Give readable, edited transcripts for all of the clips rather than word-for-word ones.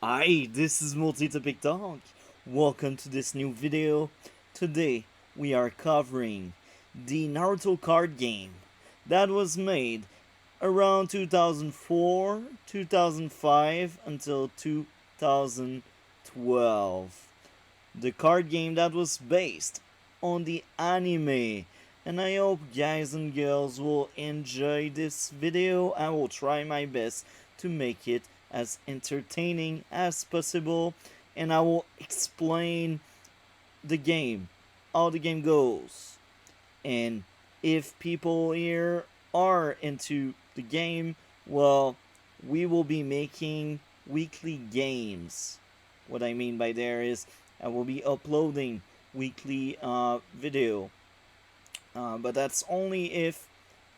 Hi, this is Multi-Topic Dog. Welcome to this new video. Today we are covering the Naruto card game that was made around 2004, 2005 until 2012. The card game that was based on the anime. And I hope guys and girls will enjoy this video. I will try my best to make it as entertaining as possible, and I will explain the game, how the game goes, and if people here are into the game, well, we will be making weekly games. What I mean by there is I will be uploading weekly video, but that's only if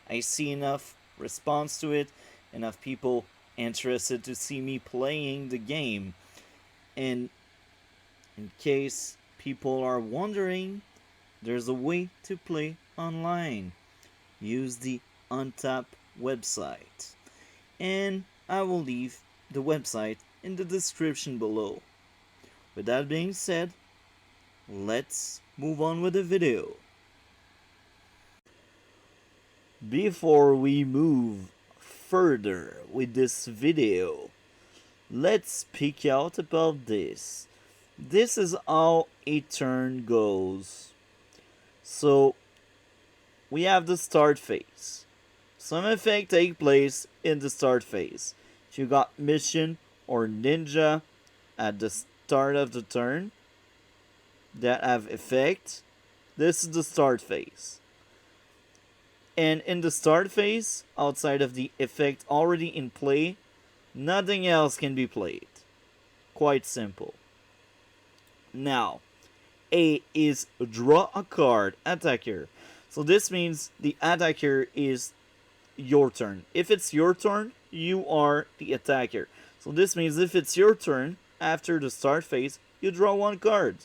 I see enough response to it, enough people interested to see me playing the game. And in case people are wondering, there's a way to play online. Use the Untap website. And I will leave the website in the description below. With that being said, let's move on with the video. Before we move further with this video, let's speak out about this. This is how a turn goes. So we have the start phase. Some effect take place in the start phase. If you got mission or ninja at the start of the turn that have effect, this is the start phase. And in the start phase, outside of the effect already in play, nothing else can be played. Quite simple. Now, A is draw a card, attacker. So this means the attacker is your turn. If it's your turn, you are the attacker. So this means if it's your turn, after the start phase, you draw one card.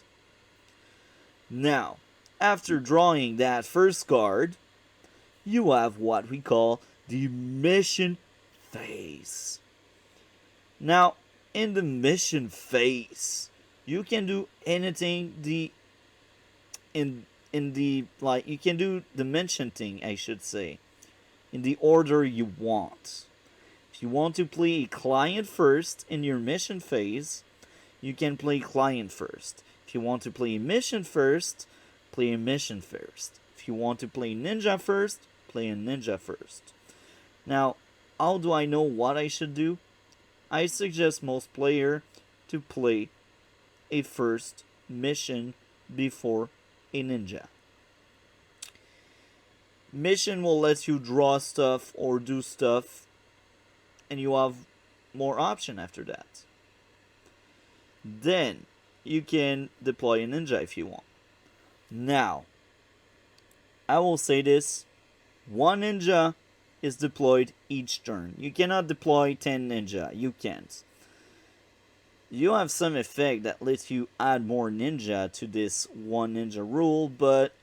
Now, after drawing that first card, you have what we call the mission phase. Now, in the mission phase, you can do anything in the like you can do the mission thing, I should say, in the order you want. If you want to play a client first in your mission phase, you can play client first. If you want to play a mission first, play a mission first. If you want to play ninja first, play a ninja first. Now, how do I know what I should do? I suggest most players to play a first mission before a ninja. Mission will let you draw stuff or do stuff, and you have more option after that. Then you can deploy a ninja if you want. Now, I will say this: one ninja is deployed each turn. You cannot deploy 10 ninja. You can't. You have some effect that lets you add more ninja to this one ninja rule, but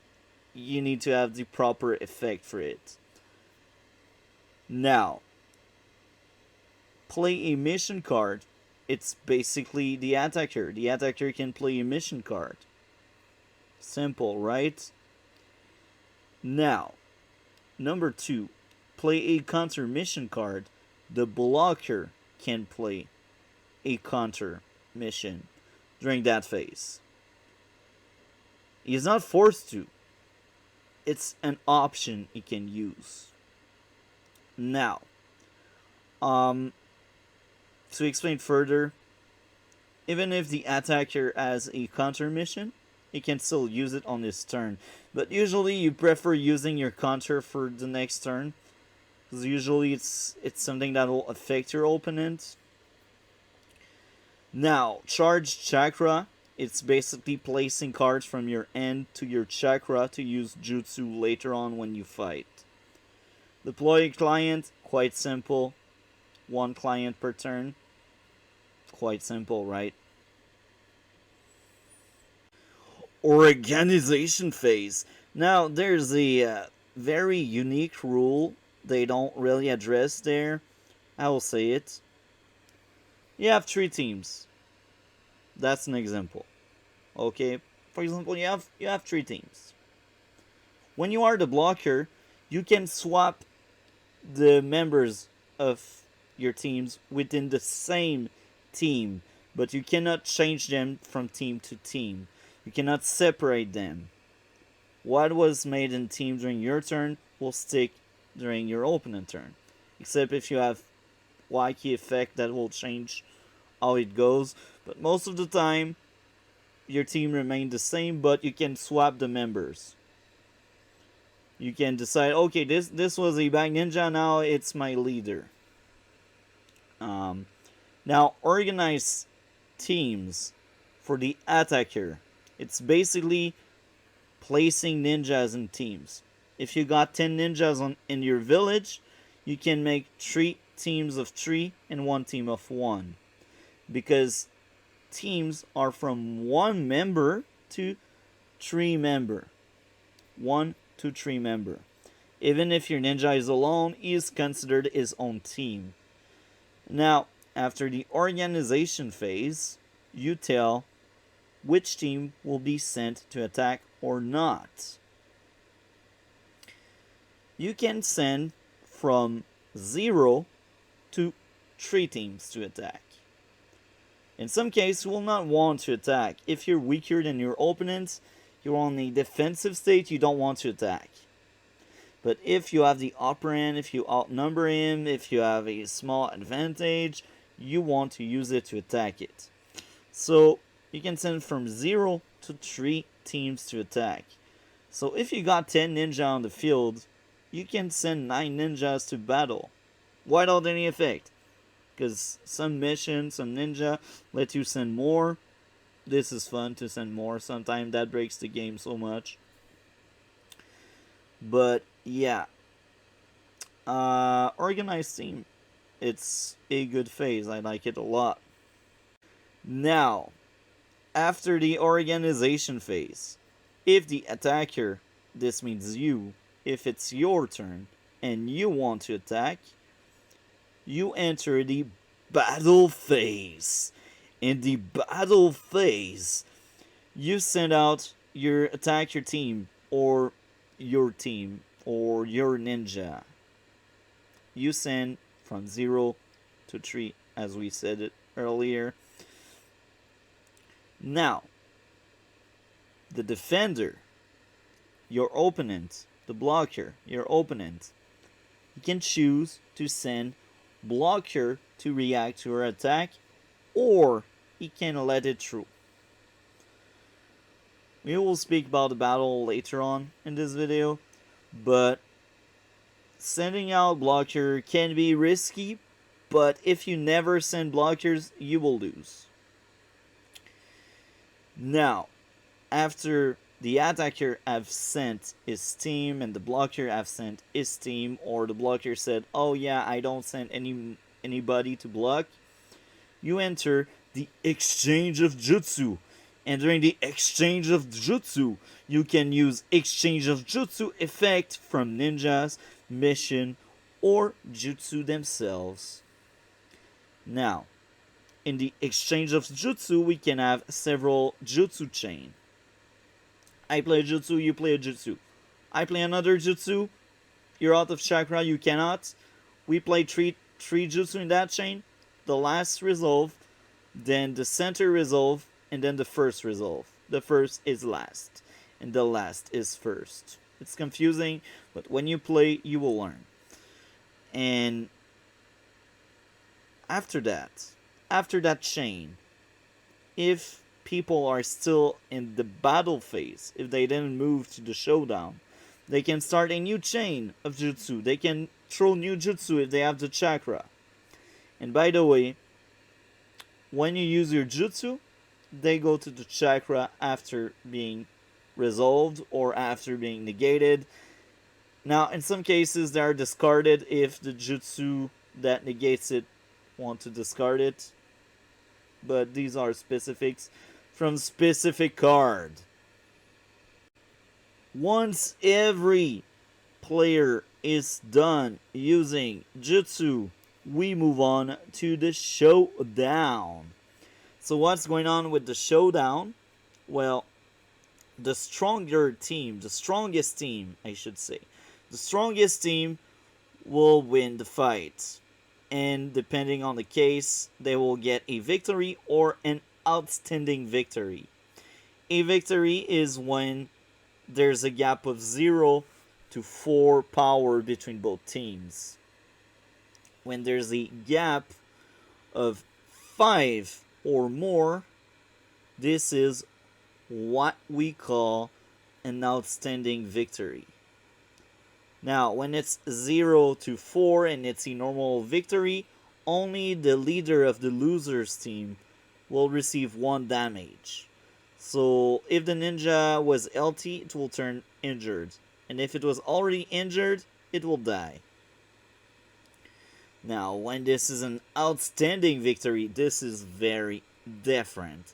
you need to have the proper effect for it. Now, play a mission card. It's basically the attacker. The attacker can play a mission card. Simple, right? Now, number 2, play a counter mission card. The blocker can play a counter mission during that phase. He is not forced to. It's an option he can use. Now, to explain further, even if the attacker has a counter mission, he can still use it on his turn. But usually you prefer using your counter for the next turn, because usually it's something that will affect your opponent. Now, charge chakra. It's basically placing cards from your end to your chakra to use jutsu later on when you fight. Deploy a client, quite simple. One client per turn. Quite simple, right? Organization phase. Now, there's a very unique rule they don't really address there. I will say it. You have 3 teams. That's an example. Okay? For example, you have 3 teams. When you are the blocker, you can swap the members of your teams within the same team, but you cannot change them from team to team. You cannot separate them. What was made in team during your turn will stick during your opponent turn, except if you have wacky effect that will change how it goes. But most of the time, your team remains the same, but you can swap the members. You can decide, okay, this was a back ninja, now it's my leader. Now, organize teams for the attacker. It's basically placing ninjas in teams. If you got 10 ninjas in your village, you can make 3 teams of 3 and 1 team of 1. Because teams are from 1 member to 3 member. 1 to 3 member. Even if your ninja is alone, he is considered his own team. Now, after the organization phase, you tell which team will be sent to attack or not. You can send from 0 to 3 teams to attack. In some cases, you will not want to attack. If you're weaker than your opponent, you're on a defensive state, you don't want to attack. But if you have the upper hand, if you outnumber him, if you have a small advantage, you want to use it to attack it. So you can send from 0 to 3 teams to attack. So if you got 10 ninja on the field, you can send 9 ninjas to battle without any effect. Because some missions, some ninja let you send more. This is fun to send more. Sometimes that breaks the game so much. But yeah, organized team, it's a good phase. I like it a lot. Now, after the organization phase, if the attacker, this means you, if it's your turn and you want to attack, you enter the battle phase. In the battle phase, you send out your attacker team or your team or your ninja. You send from 0 to 3, as we said it earlier. Now, the defender, your opponent, the blocker, your opponent, you can choose to send blocker to react to your attack, or he can let it through. We will speak about the battle later on in this video, but sending out blocker can be risky, but if you never send blockers, you will lose. Now, after the attacker have sent his team and the blocker have sent his team, or the blocker said, oh yeah, I don't send anybody to block, you enter the exchange of jutsu. And during the exchange of jutsu, you can use exchange of jutsu effect from ninjas, mission, or jutsu themselves. Now, in the exchange of jutsu, we can have several jutsu chain. I play a jutsu, you play a jutsu. I play another jutsu, you're out of chakra, you cannot. We play three jutsu in that chain. The last resolve, then the center resolve, and then the first resolve. The first is last, and the last is first. It's confusing, but when you play, you will learn. And after that chain, if people are still in the battle phase, if they didn't move to the showdown, they can start a new chain of jutsu. They can throw new jutsu if they have the chakra. And by the way, when you use your jutsu, they go to the chakra after being resolved or after being negated. Now, in some cases, they are discarded if the jutsu that negates it want to discard it. But these are specifics from specific card. Once every player is done using jutsu, we move on to the showdown. So what's going on with the showdown? Well, the strongest team, I should say, the strongest team will win the fight. And depending on the case, they will get a victory or an outstanding victory. A victory is when there's a gap of 0 to 4 power between both teams. When there's a gap of 5 or more, this is what we call an outstanding victory. Now, when it's 0 to 4 and it's a normal victory, only the leader of the loser's team will receive 1 damage. So if the ninja was LT, it will turn injured. And if it was already injured, it will die. Now, when this is an outstanding victory, this is very different.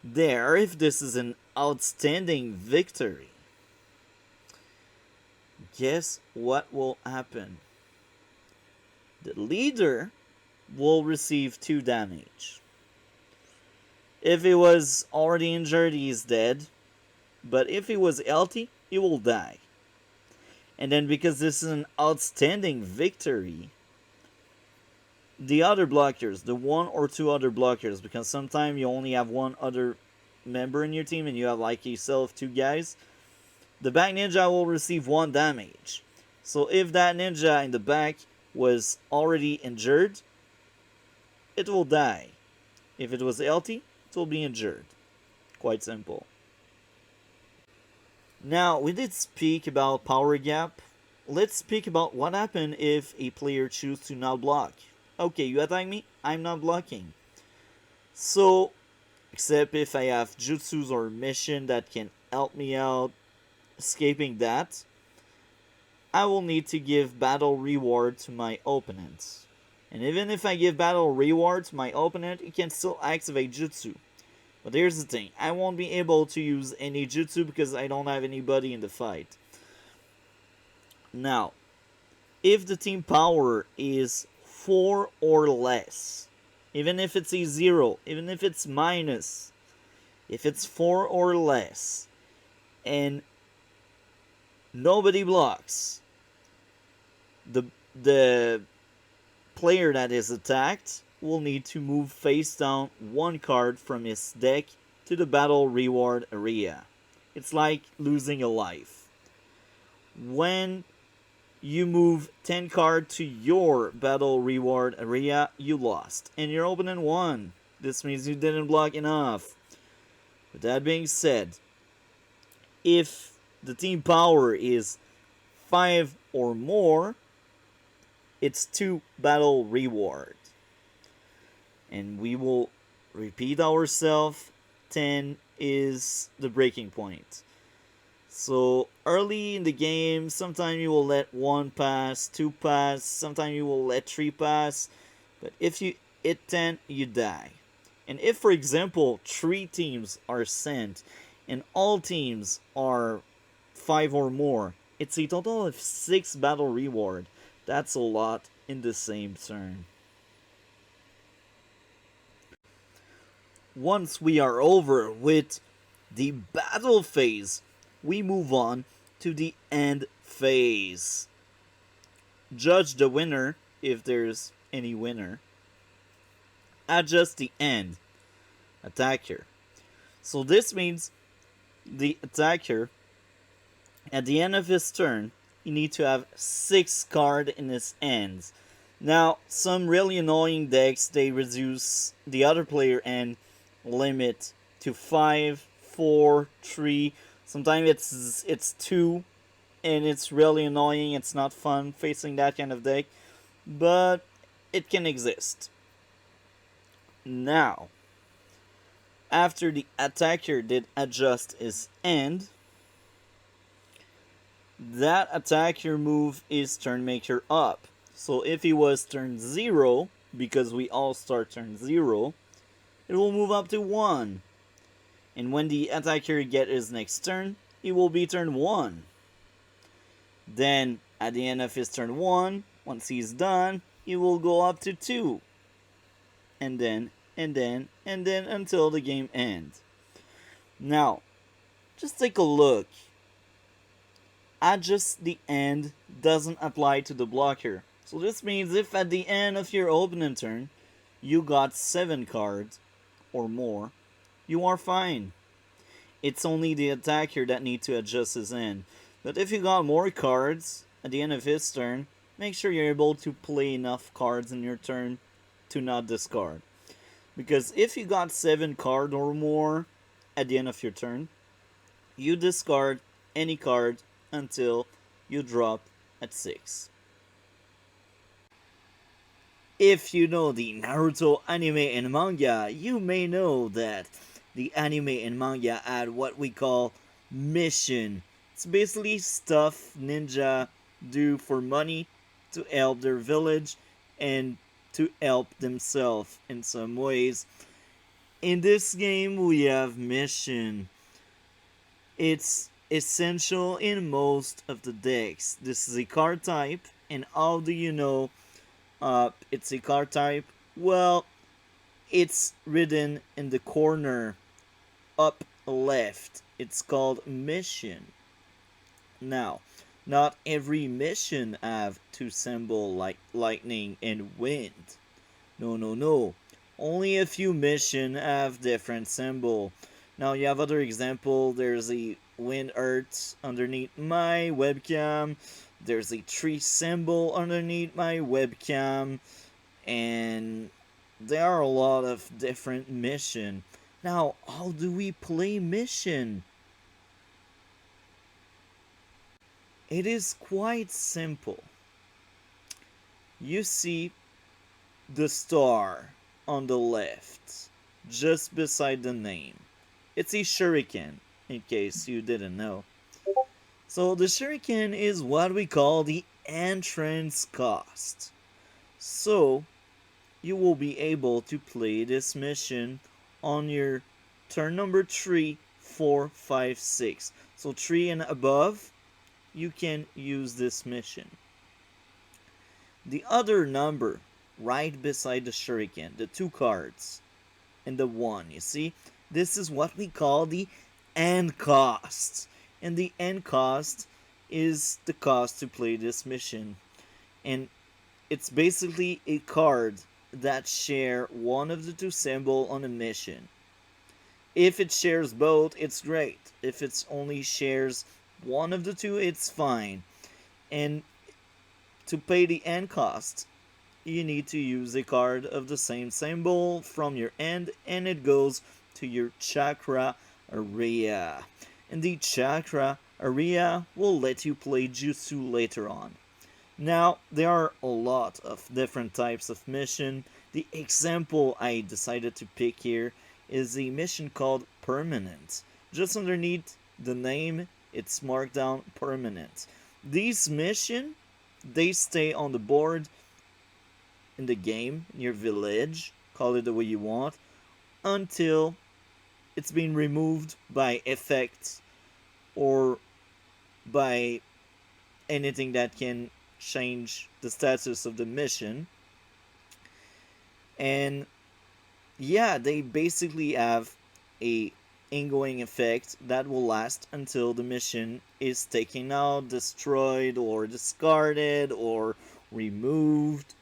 If this is an outstanding victory, guess what will happen? The leader will receive 2 damage. If he was already injured, he is dead. But if he was LT, he will die. And then because this is an outstanding victory, the other blockers, the 1 or 2 other blockers, because sometimes you only have 1 other member in your team and you have like yourself 2 guys, the back ninja will receive 1 damage. So if that ninja in the back was already injured, it will die. If it was LT, it will be injured. Quite simple. Now, we did speak about power gap. Let's speak about what happens if a player chooses to not block. Okay, you attack me, I'm not blocking. So, except if I have jutsus or mission that can help me out escaping that, I will need to give battle reward to my opponent. And even if I give battle reward to my opponent, he can still activate jutsu. But here's the thing, I won't be able to use any jutsu because I don't have anybody in the fight. Now, if the team power is 4 or less, even if it's a 0, even if it's minus, if it's 4 or less, and nobody blocks, the player that is attacked will need to move face down 1 card from his deck to the battle reward area. It's like losing a life. When you move 10 cards to your battle reward area, you lost. And your opponent won. This means you didn't block enough. With that being said, if the team power is 5 or more, it's 2 battle reward. And we will repeat ourselves. 10 is the breaking point. So early in the game, sometimes you will let 1 pass, 2 pass, sometimes you will let 3 pass. But if you hit 10, you die. And if, for example, 3 teams are sent and all teams are 5 or more, it's a total of 6 battle reward. That's a lot in the same turn. Once we are over with the battle phase, we move on to the end phase. Judge the winner, if there's any winner. Adjust the end. Attacker. So this means the attacker, at the end of his turn, he needs to have 6 cards in his hands. Now, some really annoying decks, they reduce the other player and limit to 5, 4, 3. Sometimes it's 2, and it's really annoying. It's not fun facing that kind of deck, but it can exist. Now, after the attacker did adjust his end, that attacker move is turn maker up. So if he was turn 0, because we all start turn 0, it will move up to 1. And when the attacker gets his next turn, it will be turn 1. Then, at the end of his turn 1, once he's done, it will go up to 2. And then until the game ends. Now, just take a look. At just the end doesn't apply to the blocker. So this means if at the end of your opening turn you got 7 cards or more, you are fine. It's only the attacker that needs to adjust his end. But if you got more cards at the end of his turn, make sure you're able to play enough cards in your turn to not discard. Because if you got 7 cards or more at the end of your turn, you discard any card until you drop at 6. If you know the Naruto anime and manga, you may know that the anime and manga add what we call mission. It's basically stuff ninja do for money to help their village and to help themselves in some ways. In this game, we have mission. It's essential in most of the decks. This is a card type, and how do you know it's a card type? Well, it's written in the corner up left. It's called mission. Now, not every mission have 2 symbols like lightning and wind. No. Only a few mission have different symbol. Now you have other example. There's a wind earth underneath my webcam. There's a tree symbol underneath my webcam. And there are a lot of different mission. Now, how do we play mission? It is quite simple. You see the star on the left, just beside the name. It's a shuriken, in case you didn't know. So the shuriken is what we call the entrance cost. So you will be able to play this mission on your turn number 3, 4, 5, 6. So 3 and above, you can use this mission. The other number right beside the shuriken, the 2 cards and the 1, you see? This is what we call the end cost. And the end cost is the cost to play this mission. And it's basically a card that share one of the 2 symbols on a mission. If it shares both, it's great. If it only shares one of the 2, it's fine. And to pay the end cost, you need to use a card of the same symbol from your end, and it goes to your chakra area. And the chakra area will let you play jutsu later on. Now, there are a lot of different types of mission. The example I decided to pick here is a mission called Permanent. Just underneath the name, it's marked down Permanent. These missions, they stay on the board in the game, in your village, call it the way you want, until it's been removed by effects or by anything that can change the status of the mission. And yeah, they basically have a ongoing effect that will last until the mission is taken out, destroyed, or discarded, or removed.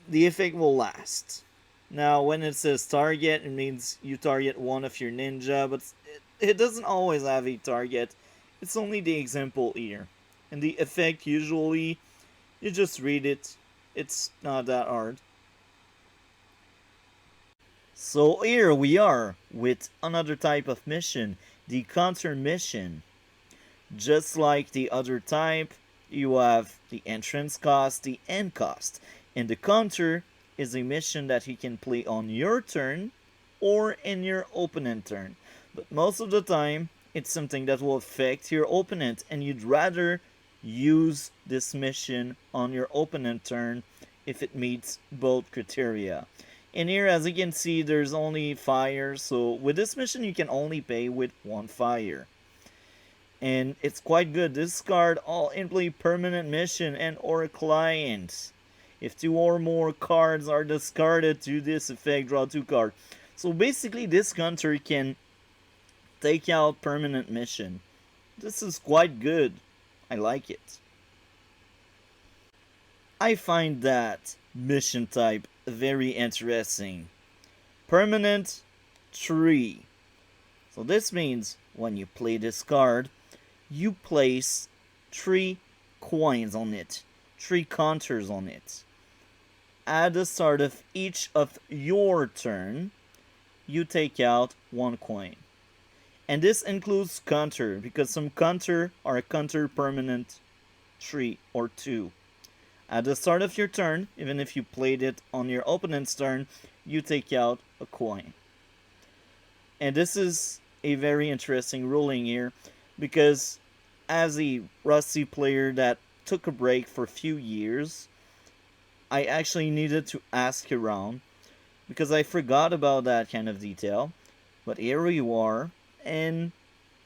The effect will last. Now, when it says target, it means you target one of your ninja, but it doesn't always have a target. It's only the example here. And the effect, usually, you just read it. It's not that hard. So here we are with another type of mission, the counter mission. Just like the other type, you have the entrance cost, the end cost, and the counter is a mission that you can play on your turn or in your opponent turn. But most of the time, it's something that will affect your opponent, and you'd rather use this mission on your opponent turn if it meets both criteria. And here, as you can see, there's only fire, so with this mission you can only pay with 1 fire. And it's quite good. This card all in play permanent mission and or client. If two or more cards are discarded to this effect, draw two cards. So basically this counter can take out permanent mission. This is quite good. I like it. I find that mission type very interesting. Permanent 3. So this means when you play this card, you place 3 coins on it, 3 counters on it. At the start of each of your turn, you take out 1 coin. And this includes counter, because some counter are counter permanent 3 or 2. At the start of your turn, even if you played it on your opponent's turn, you take out a coin. And this is a very interesting ruling here, because as a Rusty player that took a break for a few years, I actually needed to ask around, because I forgot about that kind of detail. But here you are, and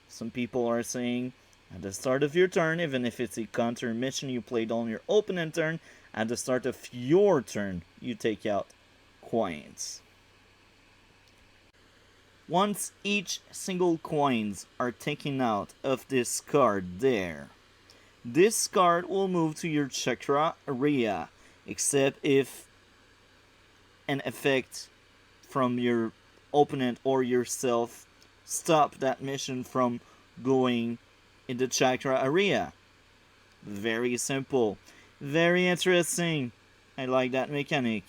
some people are saying, at the start of your turn, even if it's a counter mission you played on your opponent turn, at the start of your turn, you take out coins. Once each single coins are taken out of this card there, this card will move to your chakra area, except if an effect from your opponent or yourself stop that mission from going in the chakra area. Very simple. Very interesting. I like that mechanic.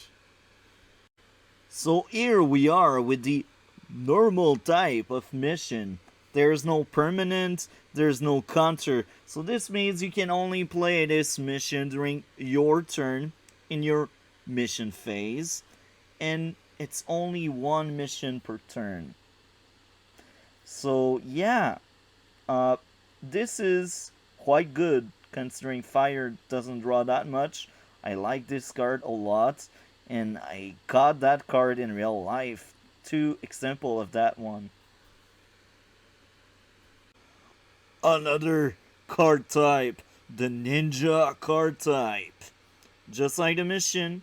So here we are with the normal type of mission. There's no permanent, there's no counter. So this means you can only play this mission during your turn in your mission phase. And it's only one mission per turn. So yeah, this is quite good considering fire doesn't draw that much. I like this card a lot, and I got that card in real life. 2 example of that one. Another card type, the ninja card type. Just like the mission,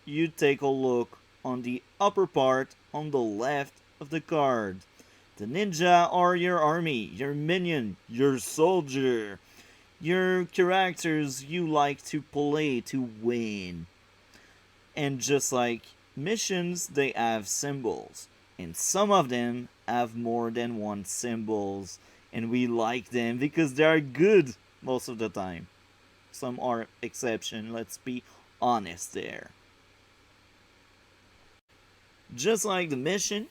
you take a look on the upper part on the left of the card. The ninja are your army, your minion, your soldier, your characters you like to play to win. And just like missions, they have symbols. And some of them have more than one symbols. And we like them because they are good most of the time. Some are exception, let's be honest there. Just like the mission,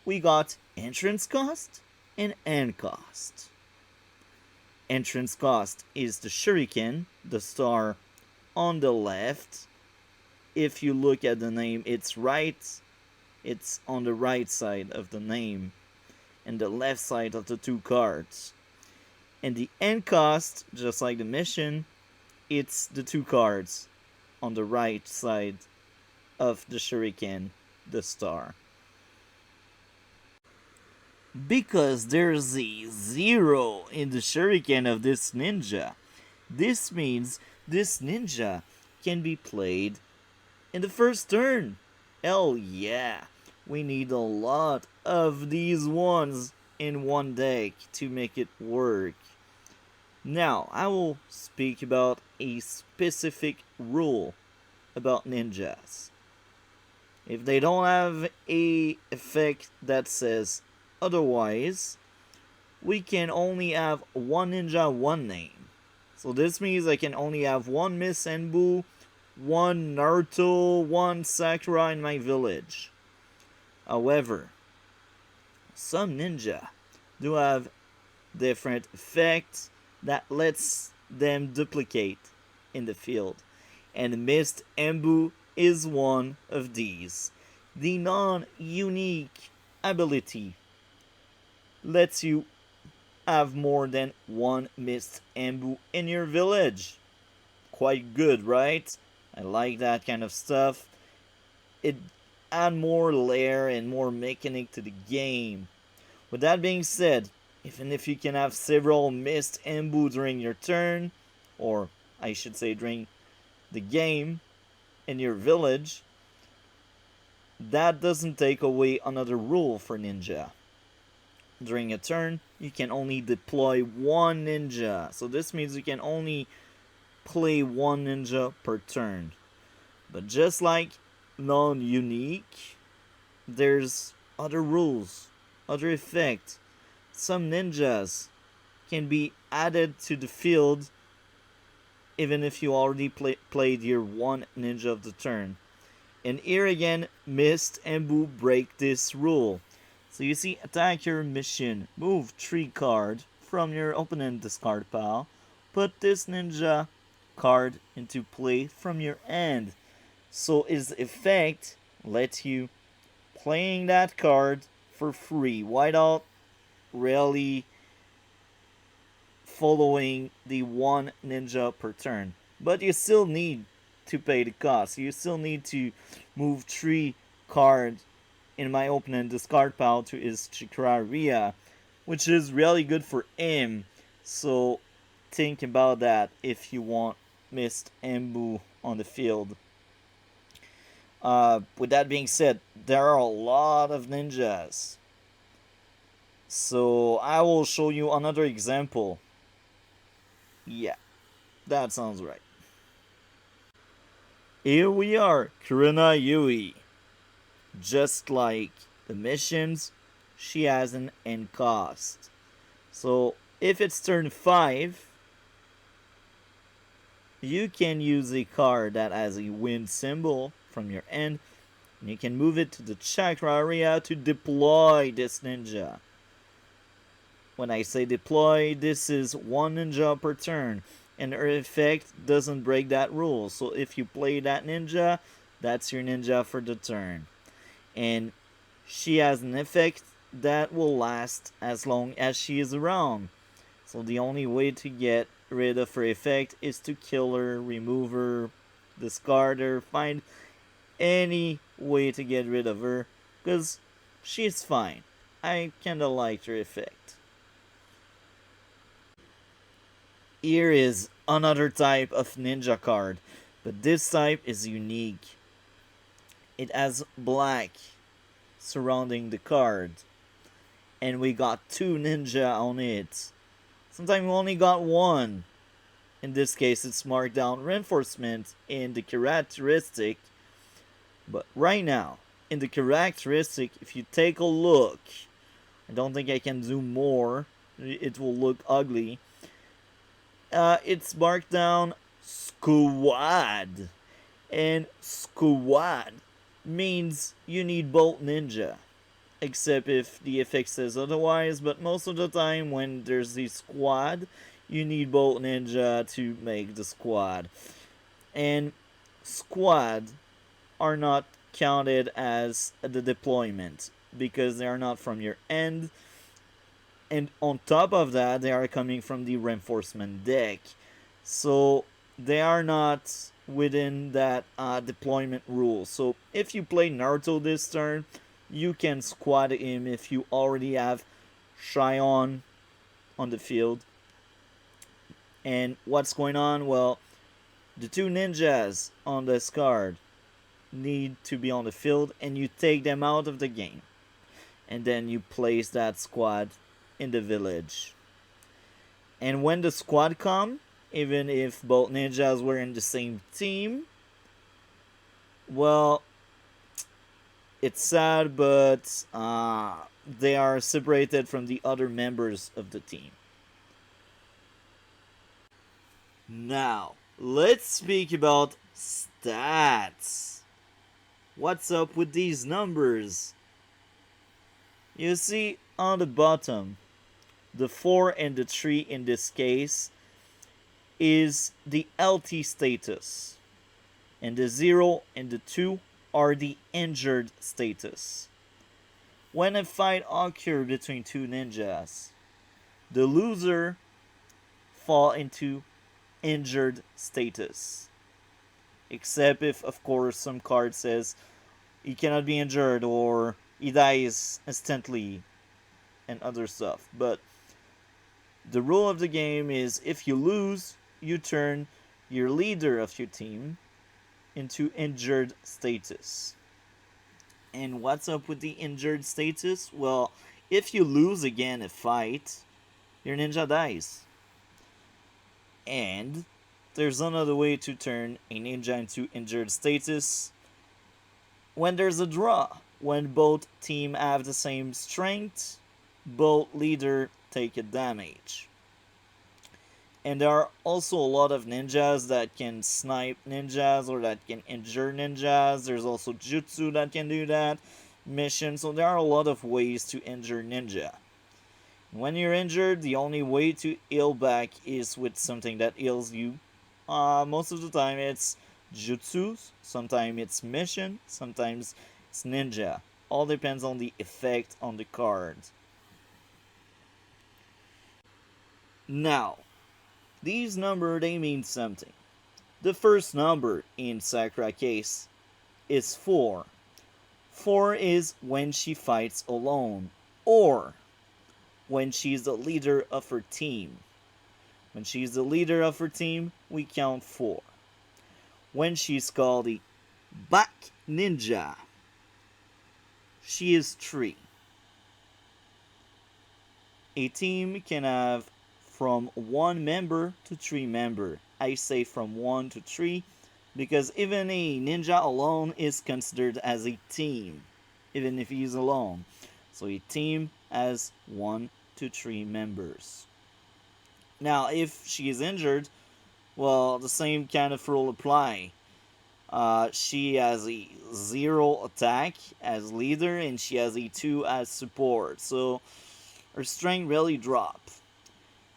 we got entrance cost and end cost. Entrance cost is the shuriken, the star on the left. If you look at the name, it's on the right side of the name and the left side of the 2 cards. And the end cost, just like the mission, it's the 2 cards on the right side of the shuriken, the star. Because there's a 0 in the shuriken of this ninja, this means this ninja can be played in the first turn. Hell yeah, we need a lot of these ones in one deck to make it work. Now, I will speak about a specific rule about ninjas. If they don't have a effect that says otherwise, we can only have one ninja, one name. So this means I can only have one Miss Enbu, one Naruto, one Sakura in my village. However, some ninja do have different effects that lets them duplicate in the field. And Mist Enbu is one of these. The non-unique ability lets you have more than one Mist Enbu in your village. Quite good, right? I like that kind of stuff. It adds more layer and more mechanic to the game. With that being said, even if you can have several Mist Enbu during your turn, or I should say during the game, in your village, that doesn't take away another rule for ninja. During a turn, you can only deploy one ninja. So this means you can only play one ninja per turn. But just like non-unique, there's other rules, other effects. Some ninjas can be added to the field even if you already played your one ninja of the turn. And here again, Mist and Boo break this rule. So you see, attack your mission, move 3 cards from your opponent discard pile, put this ninja card into play from your hand. So its effect lets you playing that card for free without really following the one ninja per turn. But you still need to pay the cost. You still need to move 3 cards in my opponent discard pile to his Chikararia, which is really good for him. So think about that if you want Mist and Boo on the field. With that being said, there are a lot of ninjas. So I will show you another example. Yeah, that sounds right. Here we are, Kurina Yui. Just like the missions, she has an end cost. So if it's turn 5, you can use a card that has a wind symbol from your end, and you can move it to the chakra area to deploy this ninja. When I say deploy, this is one ninja per turn, and her effect doesn't break that rule. So if you play that ninja, that's your ninja for the turn. And she has an effect that will last as long as she is around. So the only way to get rid of her effect is to kill her, remove her, discard her, find any way to get rid of her, because she's fine. I kinda liked her effect. Here is another type of ninja card, but this type is unique. It has black surrounding the card, and we got 2 ninja on it. Sometimes we only got 1. In this case, it's marked down reinforcement in the characteristic. But right now, in the characteristic, if you take a look, I don't think I can zoom more, it will look ugly. It's marked down squad. And squad means you need bolt ninja. Except if the effect says otherwise, but most of the time when there's the squad, you need bolt ninja to make the squad. And squad are not counted as the deployment because they are not from your end. And on top of that, they are coming from the reinforcement deck. So they are not within that deployment rule. So if you play Naruto this turn, you can squad him if you already have Shion on the field. And what's going on? Well, the 2 ninjas on this card need to be on the field, and you take them out of the game. And then you place that squad in the village. And when the squad come, even if both ninjas were in the same team, well, it's sad, but they are separated from the other members of the team. Now, let's speak about stats. What's up with these numbers? You see on the bottom, the 4 and the 3 in this case is the LT status, and the 0 and the 2 are the injured status. When a fight occurs between 2 ninjas, the loser fall into injured status. Except if, of course, some card says he cannot be injured or he dies instantly and other stuff. But the rule of the game is if you lose, you turn your leader of your team into injured status. And what's up with the injured status? Well, if you lose again a fight, your ninja dies. And there's another way to turn a ninja into injured status when there's a draw. When both team have the same strength, both leader take a damage. And there are also a lot of ninjas that can snipe ninjas or that can injure ninjas. There's also jutsu that can do that. Mission. So there are a lot of ways to injure ninja. When you're injured, the only way to heal back is with something that heals you. Most of the time it's jutsus, sometimes it's mission, sometimes it's ninja. All depends on the effect on the card. Now, these numbers, they mean something. The first number in Sakura case is 4. 4 is when she fights alone, or when she's the leader of her team. When she's the leader of her team, we count 4. When she's called the back ninja, she is 3. A team can have from 1 member to 3 member. I say from 1 to 3 because even a ninja alone is considered as a team, even if he's alone. So a team has 1 to 3 members. Now, if she is injured, well, the same kind of rule apply. She has a 0 attack as leader, and she has a 2 as support. So her strength really dropped.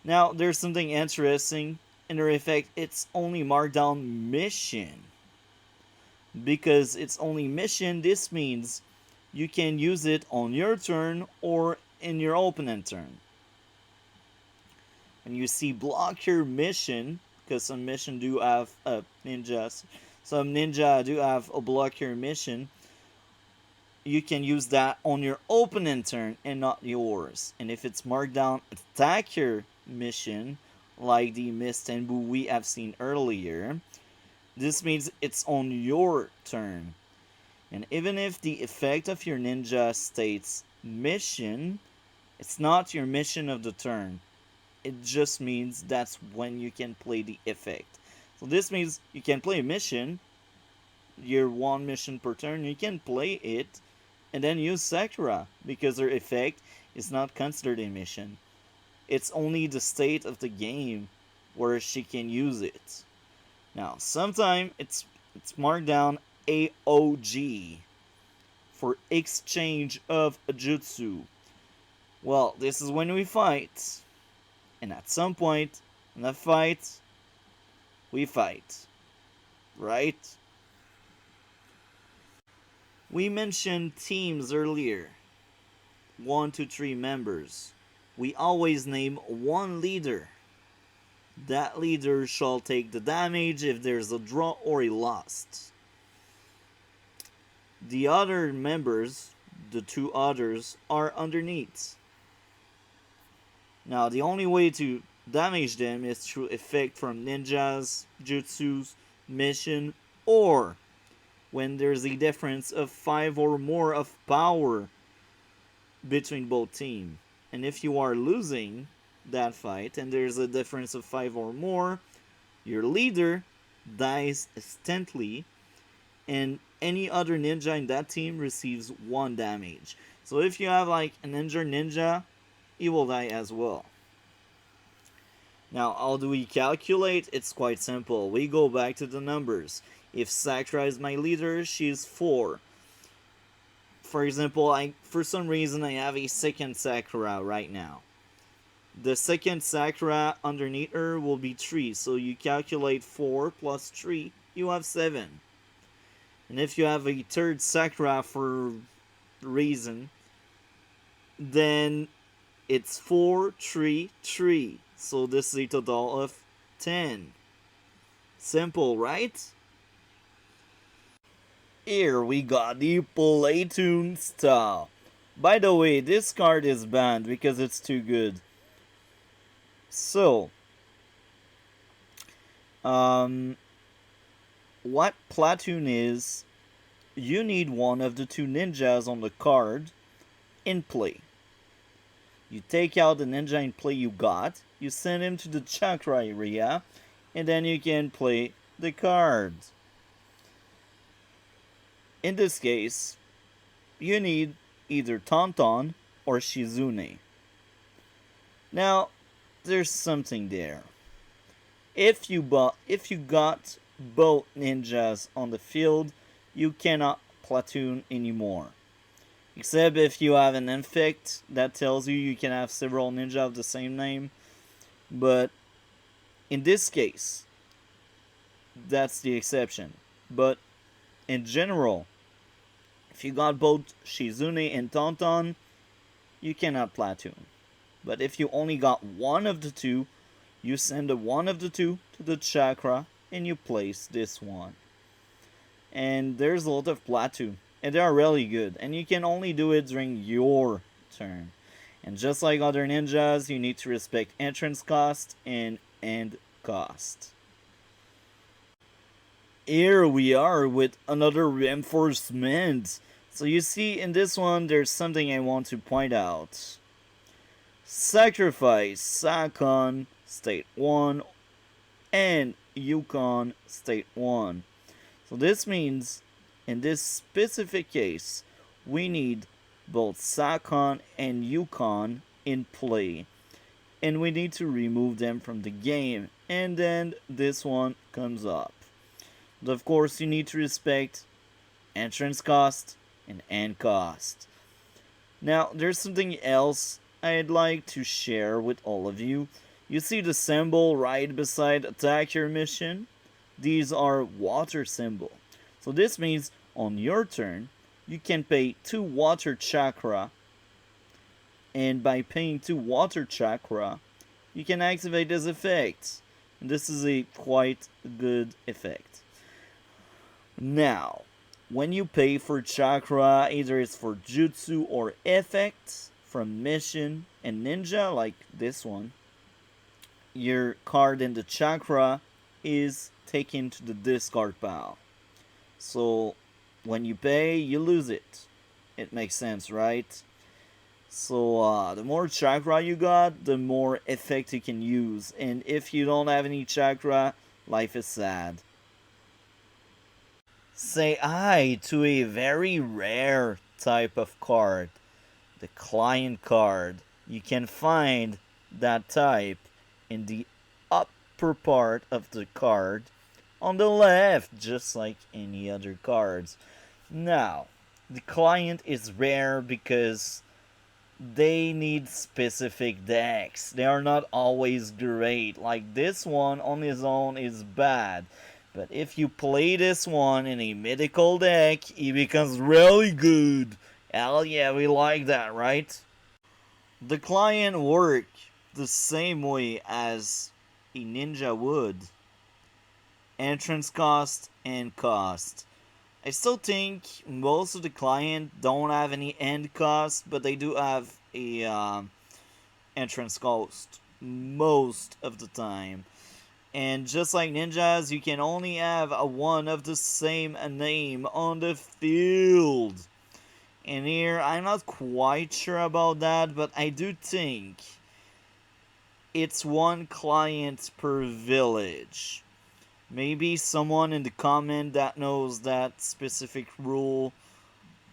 Now, there's something interesting. In her effect, it's only marked down mission. Because it's only mission, this means you can use it on your turn or in your opponent's turn. When you see block your mission, because some mission do have ninjas, some ninja do have a block your mission, you can use that on your opponent's turn and not yours. And if it's marked down attacker mission, like the Mist and Boo we have seen earlier, this means it's on your turn. And even if the effect of your ninja states mission, it's not your mission of the turn. It just means that's when you can play the effect. So this means you can play a mission, your 1 mission per turn, you can play it, and then use Sakura, because her effect is not considered a mission. It's only the state of the game where she can use it. Now, sometimes it's marked down AOG for exchange of a jutsu. Well, this is when we fight. And at some point in the fight, we fight. Right? We mentioned teams earlier. 1 to 3 members. We always name 1 leader. That leader shall take the damage if there's a draw or a loss. The other members, the 2 others, are underneath. Now, the only way to damage them is through effect from ninjas, jutsus, mission, or when there's a difference of 5 or more of power between both teams. And if you are losing that fight and there's a difference of 5 or more, your leader dies instantly, and any other ninja in that team receives 1 damage. So if you have like an injured ninja, he will die as well. Now, how do we calculate? It's quite simple. We go back to the numbers. If Sakura is my leader, she's 4. For example, for some reason I have a second Sakura right now. The second Sakura underneath her will be 3. So you calculate 4 plus 3, you have 7. And if you have a third Sakura for reason, then it's 4, 3, 3. So this is a total of 10. Simple, right? Here we got the Playtoon style. By the way, this card is banned because it's too good. So, what platoon is, you need one of the two ninjas on the card in play. You take out the ninja in play you got, you send him to the chakra area, and then you can play the cards. In this case, you need either Tauntaun or Shizune. Now, there's something there. If you got both ninjas on the field, you cannot platoon anymore. Except if you have an infect that tells you can have several ninja of the same name. But in this case, that's the exception. But in general, if you got both Shizune and Tauntaun, you cannot platoon. But if you only got one of the two, you send the one of the two to the chakra and you place this one. And there's a lot of platoon, and they are really good. And you can only do it during your turn. And just like other ninjas, you need to respect entrance cost and end cost. Here we are with another reinforcement. So you see in this one, there's something I want to point out. Sacrifice Sakon State 1 and Yukon State 1. So this means, in this specific case, we need both Sakon and Yukon in play. And we need to remove them from the game. And then this one comes up. But of course, you need to respect entrance cost and end cost. Now, there's something else I'd like to share with all of you. You see the symbol right beside attack your mission? These are water symbol. So this means on your turn, you can pay 2 water chakra. And by paying 2 water chakra, you can activate this effect. And this is a quite good effect. Now, when you pay for chakra, either it's for jutsu or effects from mission and ninja, like this one, your card in the chakra is taken to the discard pile. So, when you pay, you lose it. It makes sense, right? So, the more chakra you got, the more effect you can use. And if you don't have any chakra, life is sad. Say hi to a very rare type of card, the client card. You can find that type in the upper part of the card on the left, just like any other cards. Now, the client is rare because they need specific decks. They are not always great. Like this one on his own is bad. But if you play this one in a mythical deck, he becomes really good. Hell yeah, we like that, right? The client work the same way as a ninja would. Entrance cost and cost. I still think most of the client don't have any end cost, but they do have a entrance cost most of the time. And just like ninjas, you can only have a one of the same name on the field. And here, I'm not quite sure about that, but I do think it's one client per village. Maybe someone in the comment that knows that specific rule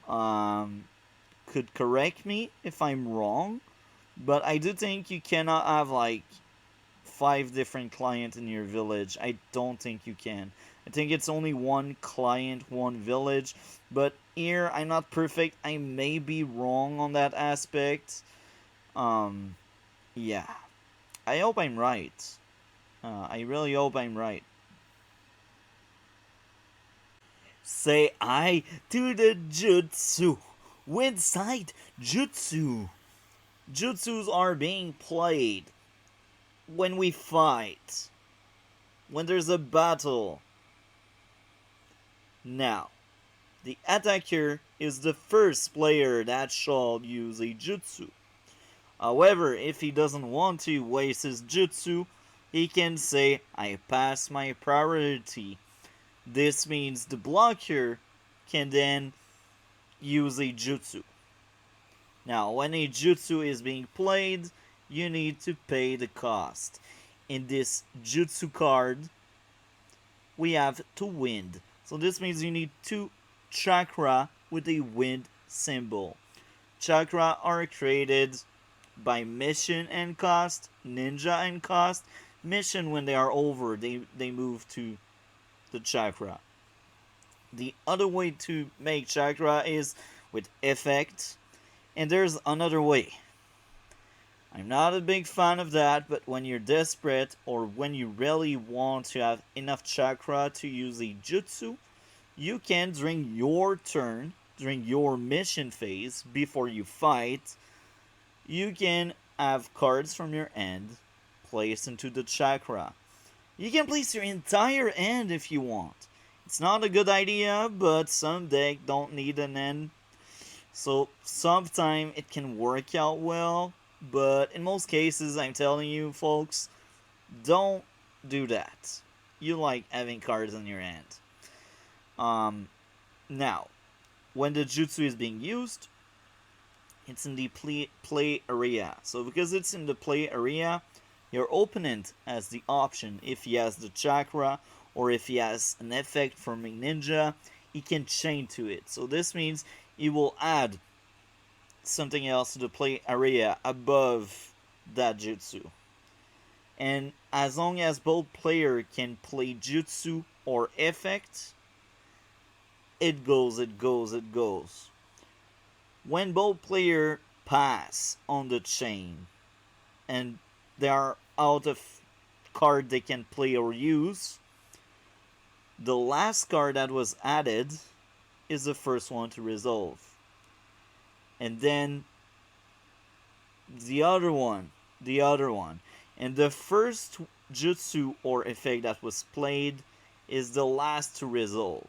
could correct me if I'm wrong. But I do think you cannot have like 5 different clients in your village. I don't think you can. I think it's only one client, one village. But here, I'm not perfect. I may be wrong on that aspect. Yeah. I hope I'm right. I really hope I'm right. Say I to the jutsu. Inside jutsu. Jutsus are being played when we fight, when there's a battle. Now, the attacker is the first player that shall use a jutsu. However, if he doesn't want to waste his jutsu, he can say, I pass my priority. This means the blocker can then use a jutsu. Now, when a jutsu is being played, you need to pay the cost. In this jutsu card, we have two wind. So this means you need two chakra with a wind symbol. Chakra are created by mission and cost, ninja and cost. Mission, when they are over, they move to the chakra. The other way to make chakra is with effect, and there's another way. I'm not a big fan of that, but when you're desperate or when you really want to have enough chakra to use a jutsu, you can, during your turn, during your mission phase, before you fight, you can have cards from your end placed into the chakra. You can place your entire end if you want. It's not a good idea, but some deck don't need an end. So sometimes it can work out well, but in most cases, I'm telling you folks, don't do that. You like having cards in your hand. Now, when the jutsu is being used, it's in the play area. So because it's in the play area, your opponent has the option, if he has the chakra or if he has an effect from a ninja, he can chain to it. So this means he will add something else to the play area above that jutsu. And as long as both players can play jutsu or effect, it goes. When both players pass on the chain and they are out of card they can play or use, the last card that was added is the first one to resolve. And then the other one. And the first jutsu or effect that was played is the last to resolve.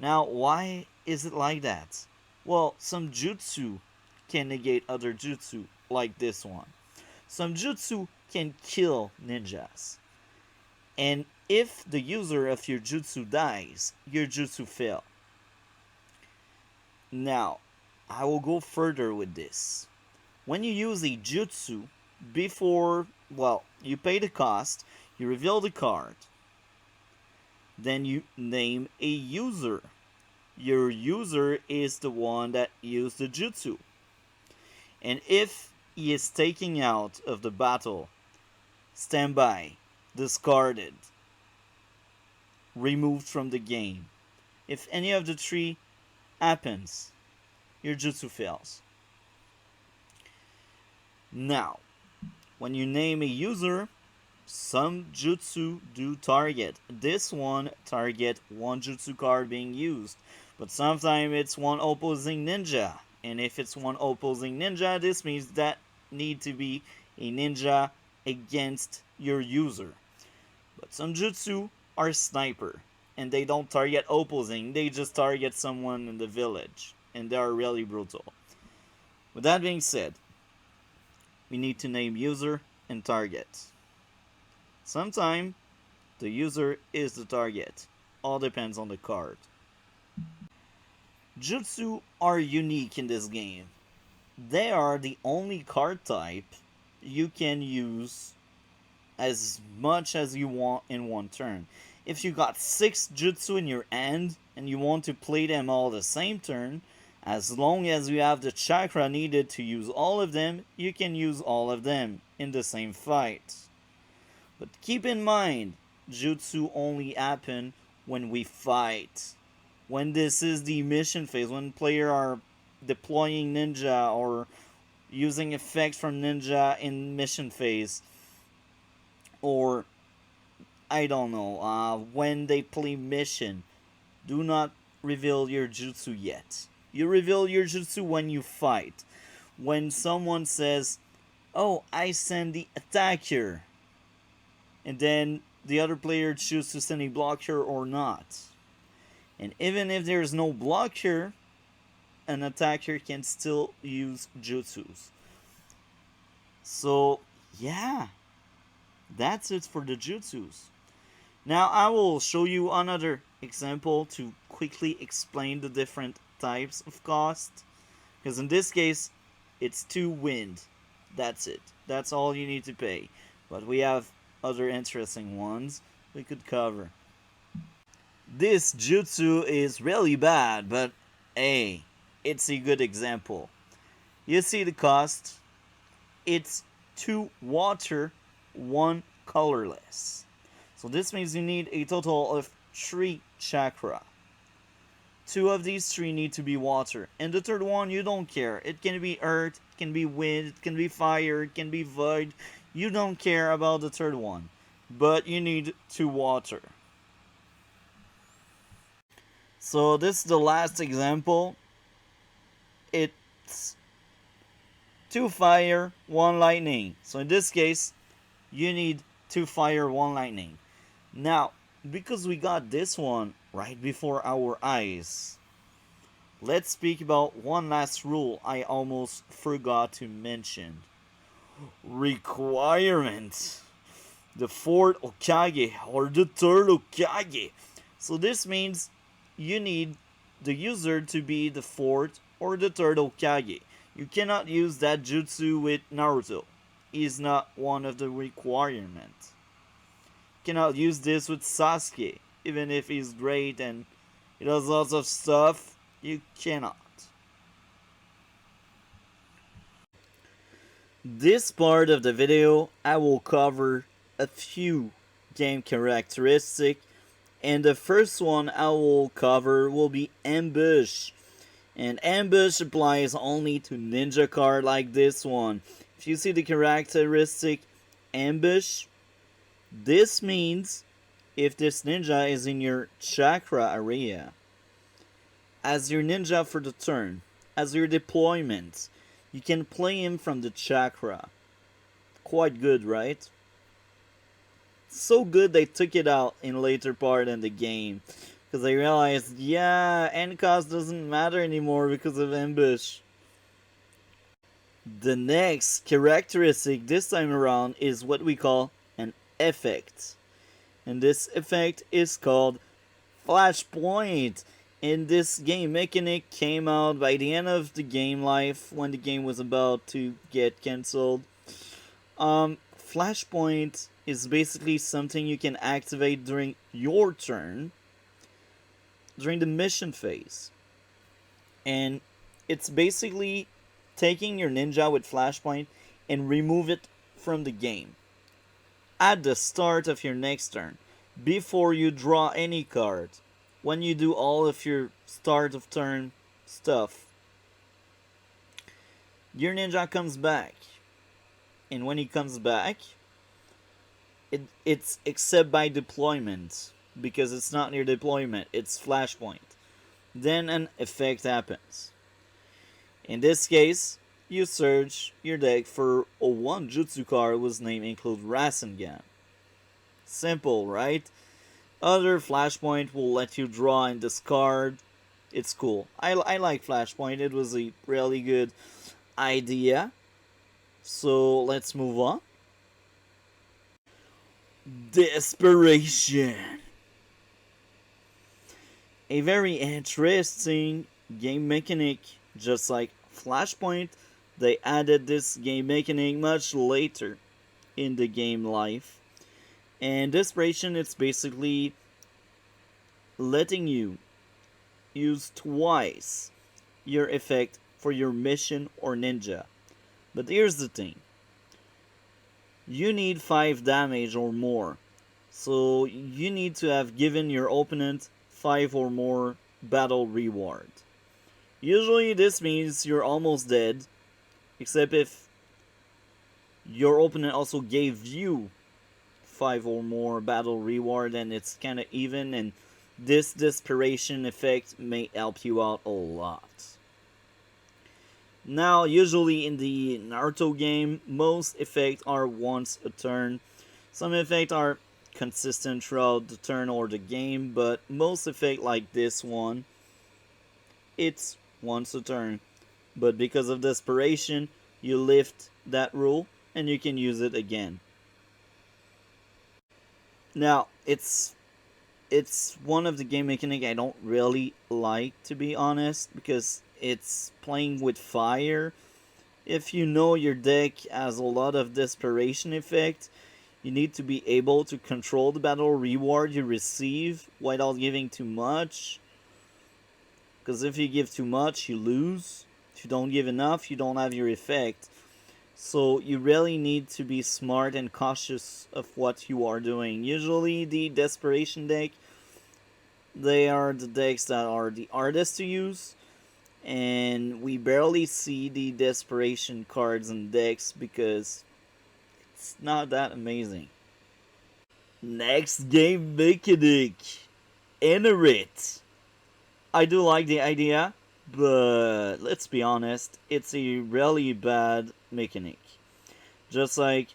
Now, why is it like that? Well, some jutsu can negate other jutsu, like this one. Some jutsu can kill ninjas. And if the user of your jutsu dies, your jutsu fails. Now, I will go further with this. When you use a jutsu, you pay the cost, you reveal the card, then you name a user. Your user is the one that used the jutsu. And if he is taken out of the battle, standby, discarded, removed from the game, if any of the three happens, your jutsu fails. Now, when you name a user, some jutsu do target. This one target one jutsu card being used, but sometimes it's one opposing ninja. And if it's one opposing ninja, this means that need to be a ninja against your user. But some jutsu are sniper, and they don't target opposing, they just target someone in the village, and they are really brutal. With that being said, we need to name user and target. Sometimes the user is the target. All depends on the card. Jutsu are unique in this game. They are the only card type you can use as much as you want in one turn. If you got 6 jutsu in your hand and you want to play them all the same turn, as long as you have the chakra needed to use all of them, you can use all of them in the same fight. But keep in mind, jutsu only happen when we fight. When this is the mission phase, when players are deploying ninja or using effects from ninja in mission phase, or I don't know, when they play mission, do not reveal your jutsu yet. You reveal your jutsu when you fight. When someone says, oh, I send the attacker, and then the other player chooses to send a blocker or not. And even if there's no blocker, an attacker can still use jutsus. So, yeah, that's it for the jutsus. Now I will show you another example to quickly explain the different types of cost. Because in this case, it's 2 wind. That's it. That's all you need to pay. But we have other interesting ones we could cover. This jutsu is really bad, but hey, it's a good example. You see the cost? It's 2 water, 1 colorless. So this means you need a total of 3 chakra. 2 of these 3 need to be water. And the third one, you don't care. It can be earth, it can be wind, it can be fire, it can be void. You don't care about the third one. But you need 2 water. So this is the last example. It's 2 fire, 1 lightning. So in this case, you need 2 fire, 1 lightning. Now, because we got this one right before our eyes, let's speak about one last rule I almost forgot to mention. Requirement. The 4th Hokage or the 3rd Hokage. So this means you need the user to be the 4th or the 3rd Hokage. You cannot use that jutsu with Naruto. Is not one of the requirements. You cannot use this with Sasuke, even if he's great and he does lots of stuff. You cannot. This part of the video, I will cover a few game characteristics, and the first one I will cover will be ambush. And ambush applies only to ninja card like this one. If you see the characteristic ambush, this means if this ninja is in your chakra area, as your ninja for the turn, as your deployment, you can play him from the chakra. Quite good, right? So good they took it out in later part in the game. Because they realized, yeah, end cost doesn't matter anymore because of ambush. The next characteristic this time around is what we call an effect. And this effect is called Flashpoint. And this game mechanic came out by the end of the game life when the game was about to get cancelled. Flashpoint is basically something you can activate during your turn, during the mission phase. And it's basically taking your ninja with Flashpoint and remove it from the game at the start of your next turn, before you draw any card. When you do all of your start of turn stuff, your ninja comes back. And when he comes back, it's except by deployment, because it's not near deployment, it's Flashpoint. Then an effect happens. In this case, you search your deck for a 1 jutsu card whose name includes Rasengan. Simple, right? Other Flashpoint will let you draw and discard. It's cool. I like Flashpoint. It was a really good idea. So let's move on. Desperation. A very interesting game mechanic. Just like Flashpoint, they added this game mechanic much later in the game life. And Desperation, it's basically letting you use twice your effect for your mission or ninja. But here's the thing. You need 5 damage or more. So you need to have given your opponent 5 or more battle reward. Usually this means you're almost dead, except if your opponent also gave you 5 or more battle reward, and it's kind of even, and this desperation effect may help you out a lot. Now, usually in the Naruto game, most effects are once a turn. Some effects are consistent throughout the turn or the game, but most effects like this one, it's once a turn. But because of desperation, you lift that rule and you can use it again. Now, it's it's one of the game mechanic I don't really like, to be honest, because it's playing with fire. If you know your deck has a lot of desperation effect, you need to be able to control the battle reward you receive without giving too much. Because if you give too much, you lose. If you don't give enough, you don't have your effect. So you really need to be smart and cautious of what you are doing. Usually the desperation deck, they are the decks that are the hardest to use. And we barely see the desperation cards in decks because it's not that amazing. Next game mechanic. Inherit. I do like the idea, but let's be honest, it's a really bad mechanic. Just like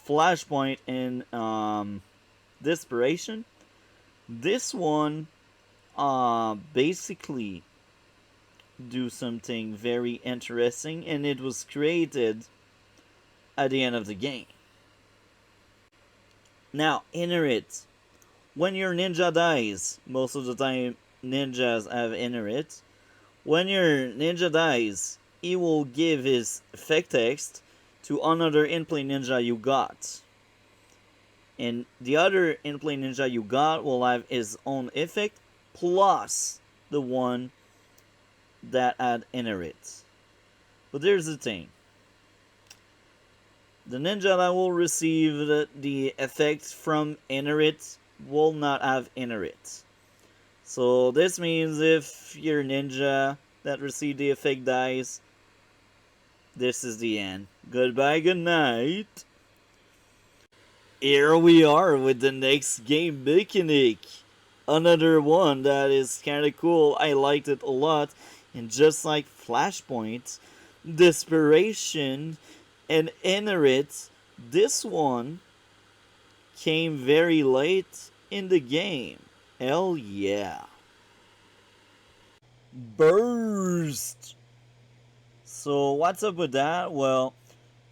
Flashpoint in Desperation, this one basically do something very interesting, and it was created at the end of the game. Now, Inherit. When your ninja dies, most of the time ninjas have Inherit. When your ninja dies, he will give his effect text to another in-play ninja you got. And the other in-play ninja you got will have his own effect plus the one that had Inherit. But there's the thing. The ninja that will receive the effect from Inherit will not have Inherit. So this means if your ninja that received the effect dies, this is the end. Goodbye, good night. Here we are with the next game mechanic. Another one that is kinda cool. I liked it a lot. And just like Flashpoint, Desperation, and Inherit, this one came very late in the game. Hell yeah. Burst! So what's up with that? Well,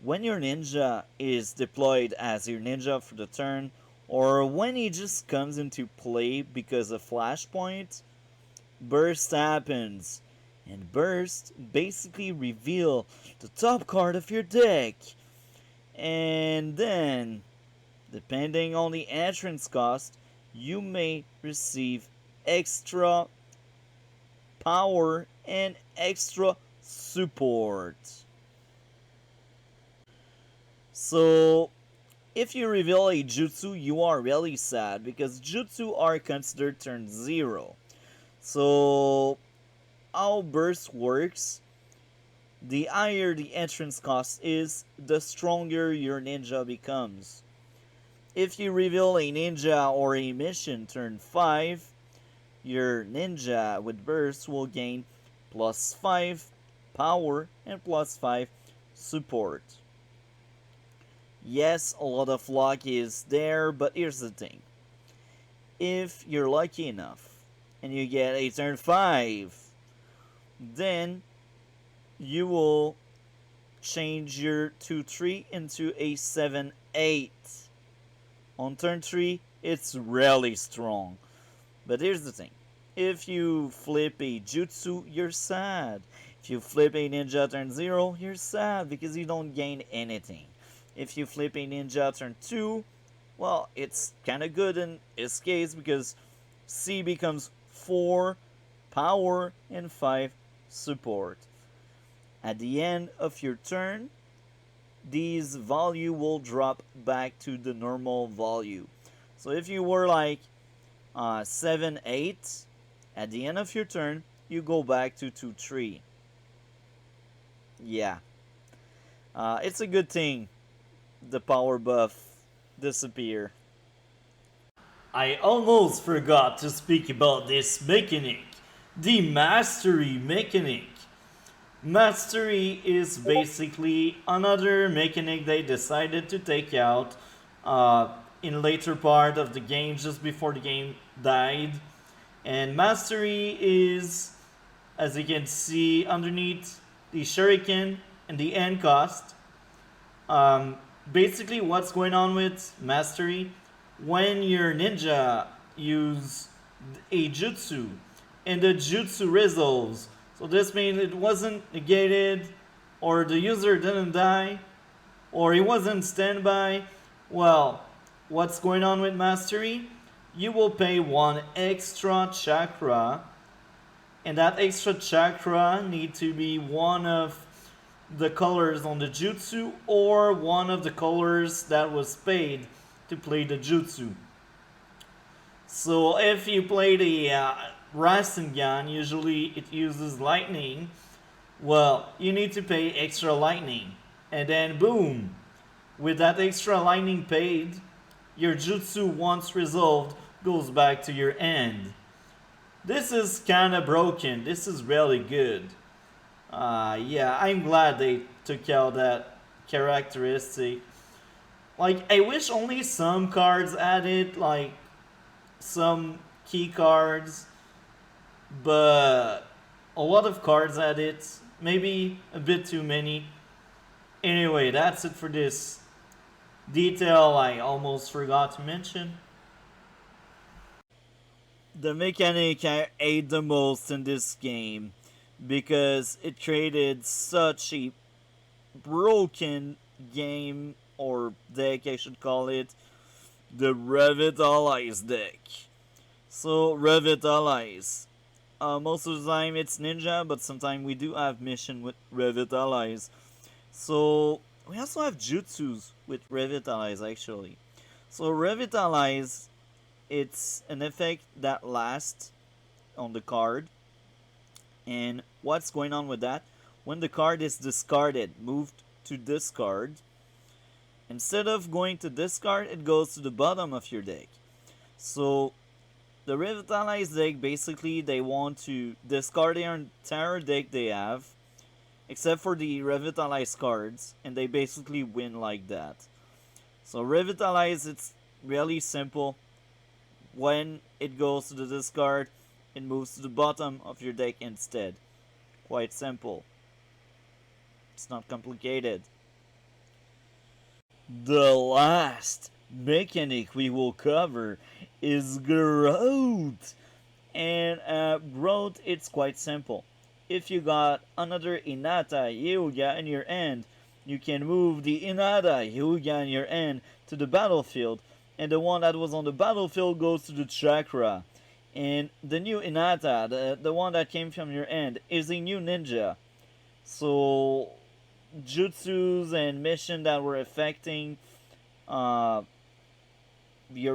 when your ninja is deployed as your ninja for the turn, or when he just comes into play because of Flashpoint, Burst happens. And Burst basically reveal the top card of your deck. And then, depending on the entrance cost, you may receive extra power and extra support. So, if you reveal a jutsu, you are really sad because jutsu are considered turn 0. So, how burst works, the higher the entrance cost is, the stronger your ninja becomes. If you reveal a ninja or a mission turn 5, your ninja with burst will gain plus 5 power and plus 5 support. Yes, a lot of luck is there, but here's the thing. If you're lucky enough and you get a turn 5, then you will change your 2-3 into a 7-8. On turn 3, it's really strong. But here's the thing. If you flip a jutsu, you're sad. If you flip a ninja turn 0, you're sad because you don't gain anything. If you flip a ninja turn 2, well, it's kinda good in this case because C becomes 4 power and 5 support. At the end of your turn, these value will drop back to the normal value. So if you were like 7-8, at the end of your turn, you go back to 2-3. Yeah. It's a good thing the power buff disappear. I almost forgot to speak about this mechanic, the mastery mechanic. Mastery is basically another mechanic they decided to take out in later part of the game, just before the game died. And mastery is, as you can see underneath the shuriken and the end cost. Basically, what's going on with mastery? When your ninja use a jutsu, and the jutsu resolves. So this means it wasn't negated, or the user didn't die, or he wasn't standby. Well, what's going on with mastery? You will pay one extra chakra, and that extra chakra need to be one of the colors on the jutsu or one of the colors that was paid to play the jutsu. So if you play the Rasengan, usually it uses lightning. Well, you need to pay extra lightning, and then boom, with that extra lightning paid, your jutsu once resolved goes back to your end. This is kinda broken. This is really good. Yeah, I'm glad they took out that characteristic. Like, I wish only some cards added, like some key cards, but a lot of cards added. Maybe a bit too many. Anyway, that's it for this detail I almost forgot to mention. The mechanic I hate the most in this game because it created such a broken game or deck, I should call it, the Revitalize deck. So, Revitalize. Most of the time it's ninja, but sometimes we do have mission with Revitalize. So, we also have jutsus with Revitalize actually. So, Revitalize, it's an effect that lasts on the card. And what's going on with that? When the card is discarded, moved to discard, instead of going to discard, it goes to the bottom of your deck. So the Revitalized deck, basically, they want to discard their entire deck they have, except for the Revitalized cards, and they basically win like that. So Revitalize, it's really simple. When it goes to the discard, it moves to the bottom of your deck instead. Quite simple. It's not complicated. The last mechanic we will cover is growth. And growth, it's quite simple. If you got another Inata Hyuga in your end, you can move the Inata Hyuga in your end to the battlefield, and the one that was on the battlefield goes to the chakra. And the new Inata, the one that came from your end, is a new ninja. So, jutsus and mission that were affecting your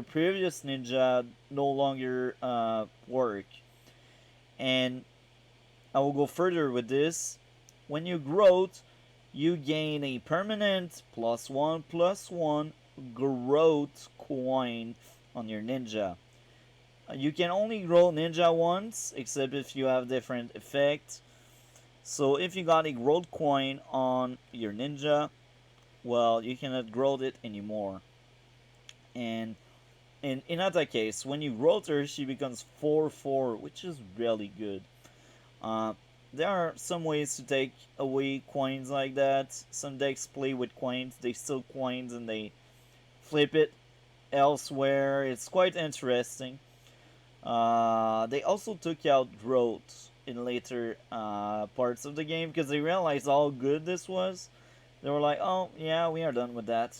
previous ninja no longer work. And I will go further with this. When you growth, you gain a permanent +1/+1 growth coin on your ninja. You can only grow ninja once, except if you have different effects. So if you got a growth coin on your ninja, well, you cannot grow it anymore. And in that case, when you growth her, she becomes 4/4, which is really good. There are some ways to take away coins like that. Some decks play with coins, they steal coins and they flip it elsewhere. It's quite interesting. They also took out growth in later parts of the game because they realized how good this was. They were like, oh yeah, we are done with that.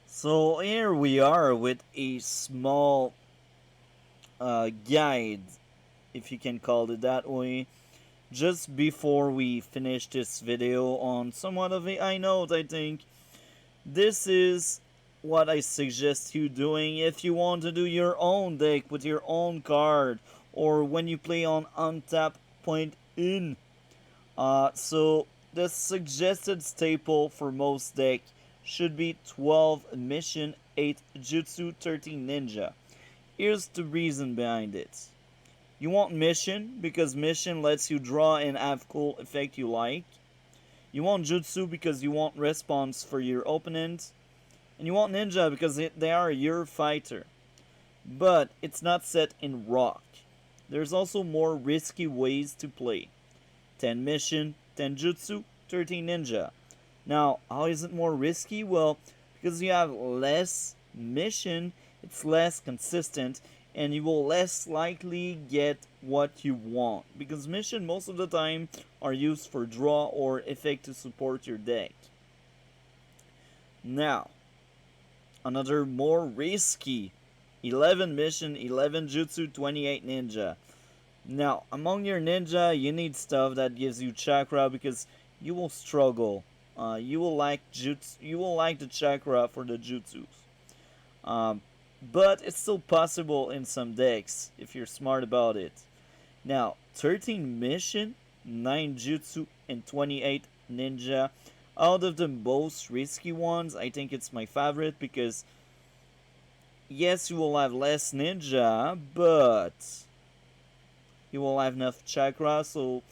So here we are with a small guide, if you can call it that way, just before we finish this video on somewhat of a high note, I think. This is what I suggest you doing if you want to do your own deck with your own card, or when you play on untap point in. So the suggested staple for most deck should be 12 mission, 8 jutsu, 13 ninja. Here's the reason behind it. You want mission because mission lets you draw and have cool effect you like. You want jutsu because you want response for your opponent. And you want ninja because they are your fighter. But it's not set in rock. There's also more risky ways to play. 10 mission, 10 jutsu, 13 ninja. Now, how is it more risky? Well, because you have less mission, it's less consistent, and you will less likely get what you want, because mission most of the time are used for draw or effect to support your deck. Now, another more risky 11 mission, 11 jutsu, 28 ninja. Now, among your ninja, you need stuff that gives you chakra, because you will struggle. You will like jutsu. You will like the chakra for the jutsus. Um, but it's still possible in some decks if you're smart about it. Now, 13 mission, 9 jutsu, and 28 ninja. Out of the most risky ones, I think it's my favorite, because yes, you will have less ninja, but you will have enough chakra, so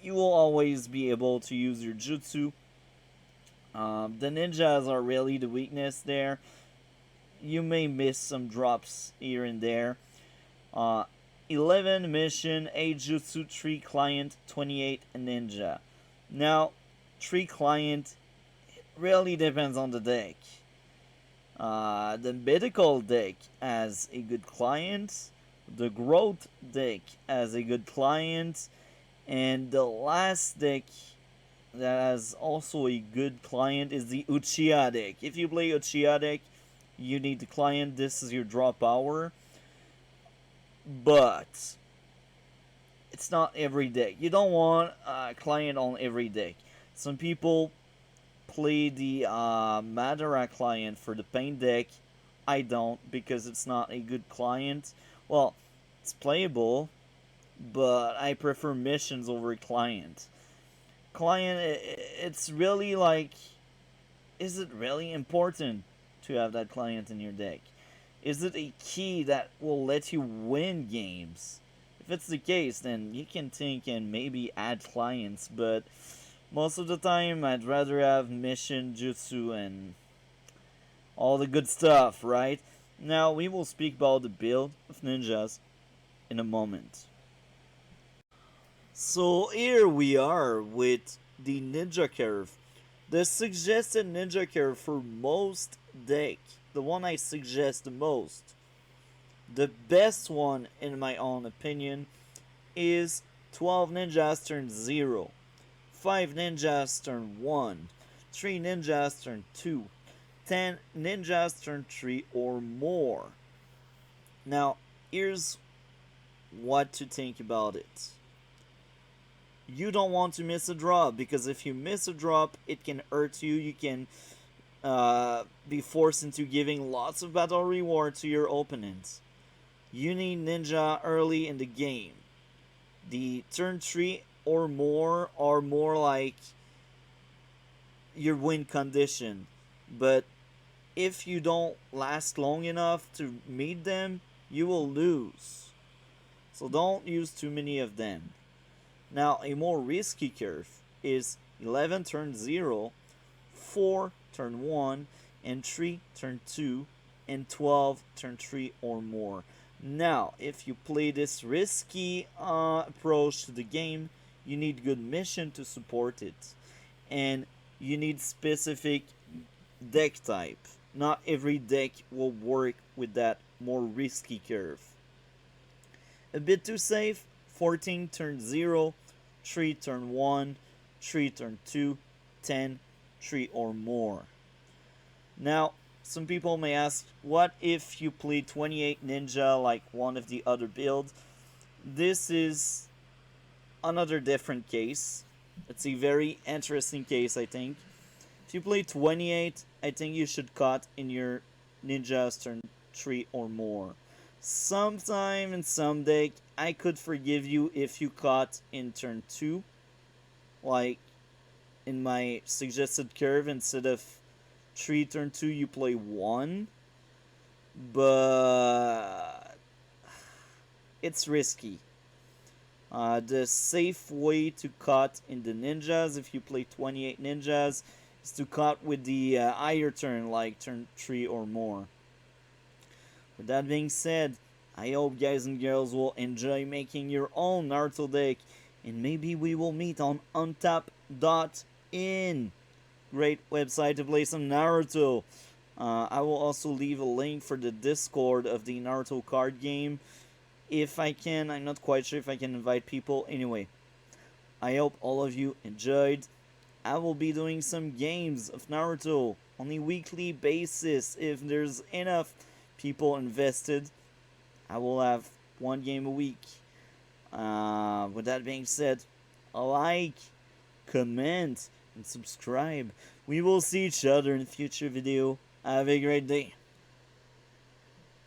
you will always be able to use your jutsu. The ninjas are really the weakness there. You may miss some drops here and there. 11 mission, 8 jutsu, 3 client, 28 ninja. Now, 3 client, it really depends on the deck. The medical deck has a good client, the growth deck has a good client, and the last deck that has also a good client is the Uchiha deck. If you play Uchiha deck, you need the client. This is your draw power, but it's not every deck. You don't want a client on every deck. Some people play the Madara client for the paint deck. I don't, because it's not a good client. Well, it's playable, but I prefer missions over client. Client, it's really like, is it really important to have that client in your deck? Is it a key that will let you win games? If it's the case, then you can think and maybe add clients, but most of the time I'd rather have mission, jutsu, and all the good stuff, right? Now we will speak about the build of ninjas in a moment. So here we are with the ninja curve. The suggested ninja curve for most deck, the one I suggest the most, the best one in my own opinion, is 12 ninjas turn 0, 5 ninjas turn 1, 3 ninjas turn 2, 10 ninjas turn 3 or more. Now, here's what to think about it. You don't want to miss a drop, because if you miss a drop, it can hurt you. You can be forced into giving lots of battle reward to your opponents. You need ninja early in the game. The turn 3 or more are more like your win condition, but if you don't last long enough to meet them, you will lose. So don't use too many of them. Now, a more risky curve is 11 turn 0, 4 turn 1, and 3 turn 2, and 12 turn 3 or more. Now, if you play this risky approach to the game, you need good mission to support it. And you need specific deck type. Not every deck will work with that more risky curve. A bit too safe, 14 turn 0, 3 turn 1, 3 turn 2, 10, 3 or more. Now, some people may ask, what if you play 28 ninja like one of the other builds? This is another different case. It's a very interesting case, I think. If you play 28, I think you should cut in your ninjas turn 3 or more. Sometime in some deck, I could forgive you if you cut in turn 2. Like in my suggested curve, instead of 3 turn 2, you play 1. But it's risky. The safe way to cut in the ninjas, if you play 28 ninjas, is to cut with the higher turn, like turn 3 or more. With that being said, I hope guys and girls will enjoy making your own Naruto deck, and maybe we will meet on untap.in. Great website to play some Naruto. I will also leave a link for the Discord of the Naruto card game. If I can, I'm not quite sure if I can invite people. Anyway, I hope all of you enjoyed. I will be doing some games of Naruto on a weekly basis. If there's enough people invested, I will have one game a week. With that being said, like, comment, and subscribe. We will see each other in a future video. Have a great day.